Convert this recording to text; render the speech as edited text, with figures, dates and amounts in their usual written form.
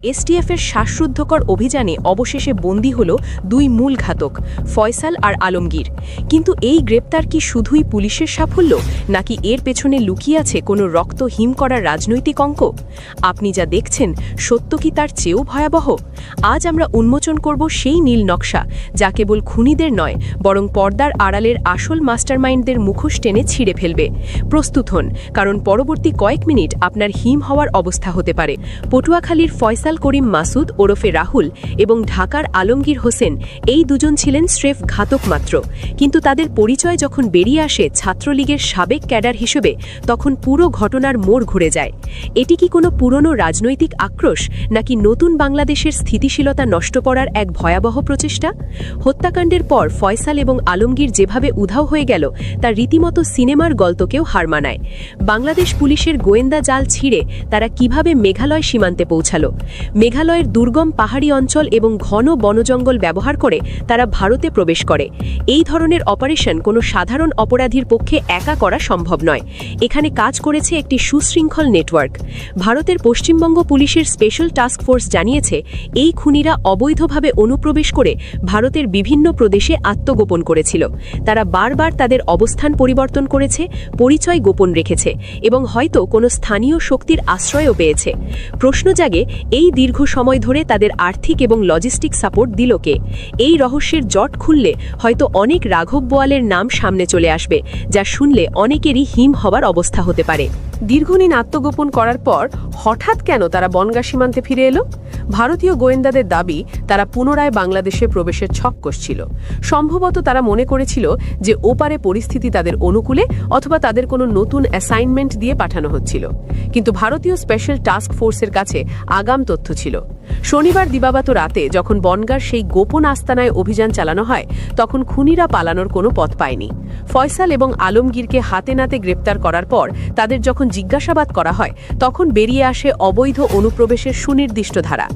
এসটিএফের শ্বাসরুদ্ধকর অভিযানে অবশেষে বন্দী হল দুই মূল ঘাতক ফয়সাল আর আলমগীর। কিন্তু এই গ্রেপ্তার কি শুধুই পুলিশের সাফল্য, নাকি এর পেছনে লুকিয়ে আছে কোনো রক্ত হিম করার রাজনৈতিক অঙ্ক? আপনি যা দেখছেন সত্য কি তার চেয়েও ভয়াবহ? আজ আমরা উন্মোচন করব সেই নীল নকশা, যা কেবল খুনিদের নয় বরং পর্দার আড়ালের আসল মাস্টারমাইন্ডদের মুখোশ টেনে ছিঁড়ে ফেলবে। প্রস্তুত হন, কারণ পরবর্তী কয়েক মিনিট আপনার হিম হওয়ার অবস্থা হতে পারে। পটুয়াখালীর ফয়সাল করিম মাসুদ ওরফে রাহুল এবং ঢাকার আলমগীর হোসেন, এই দুজন ছিলেন স্রেফ ঘাতক মাত্র। কিন্তু তাদের পরিচয় যখন বেরিয়ে আসে ছাত্রলীগের সাবেক ক্যাডার হিসেবে, তখন পুরো ঘটনার মোড় ঘুরে যায়। এটি কি কোনো পুরনো রাজনৈতিক আক্রোশ, নাকি নতুন বাংলাদেশের স্থিতিশীলতা নষ্ট করার এক ভয়াবহ প্রচেষ্টা? হত্যাকাণ্ডের পর ফয়সাল এবং আলমগীর যেভাবে উধাও হয়ে গেল, তা রীতিমতো সিনেমার গল্পকেও হার মানায়। বাংলাদেশ পুলিশের গোয়েন্দা জাল ছিঁড়ে তারা কিভাবে মেঘালয় সীমান্তে পৌঁছালো? মেঘালয়ের দুর্গম পাহাড়ি অঞ্চল এবং ঘন বনজঙ্গল ব্যবহার করে তারা ভারতে প্রবেশ করে। এই ধরনের অপারেশন কোনো সাধারণ অপরাধীর পক্ষে একা করা সম্ভব নয়। এখানে কাজ করেছে একটি সুশৃঙ্খল নেটওয়ার্ক। ভারতের পশ্চিমবঙ্গ পুলিশের স্পেশাল টাস্ক ফোর্স জানিয়েছে, এই খুনিরা অবৈধভাবে অনুপ্রবেশ করে ভারতের বিভিন্ন প্রদেশে আত্মগোপন করেছিল। তারা বারবার তাদের অবস্থান পরিবর্তন করেছে, পরিচয় গোপন রেখেছে এবং হয়তো কোনো স্থানীয় শক্তির আশ্রয়ও পেয়েছে। প্রশ্ন জাগে, এই দীর্ঘ সময় ধরে তাদের আর্থিক এবং লজিস্টিক সাপোর্ট দিল কে? এই রহস্যের জট খুললে হয়তো অনেক রাঘব বোয়ালের নাম সামনে চলে আসবে, যা শুনলে অনেকেরই হিম হবার অবস্থা হতে পারে। দীর্ঘদিন আত্মগোপন করার পর হঠাৎ কেন তারা বনগাঁ সীমান্তে ফিরে এলো? ভারতীয় গোয়েন্দাদের দাবি, তারা পুনরায় বাংলাদেশে প্রবেশের ছক কষছিল। সম্ভবত তারা মনে করেছিল যে ওপারে পরিস্থিতি তাদের অনুকূলে, অথবা তাদের কোনো নতুন অ্যাসাইনমেন্ট দিয়ে পাঠানো হচ্ছিল। কিন্তু ভারতীয় স্পেশাল টাস্ক ফোর্সের কাছে আগাম তথ্য ছিল। শনিবার দিবাগত রাতে যখন বনগাঁর সেই গোপন আস্তানায় অভিযান চালানো হয়, তখন খুনিরা পালানোর কোনো পথ পায়নি। ফয়সাল এবং আলমগীরকে হাতে নাতে গ্রেপ্তার করার পর তাদের যখন জিজ্ঞাসাবাদ করা হয়, তখন বেরিয়ে আসে অবৈধ অনুপ্রবেশের সুনির্দিষ্ট ধারা।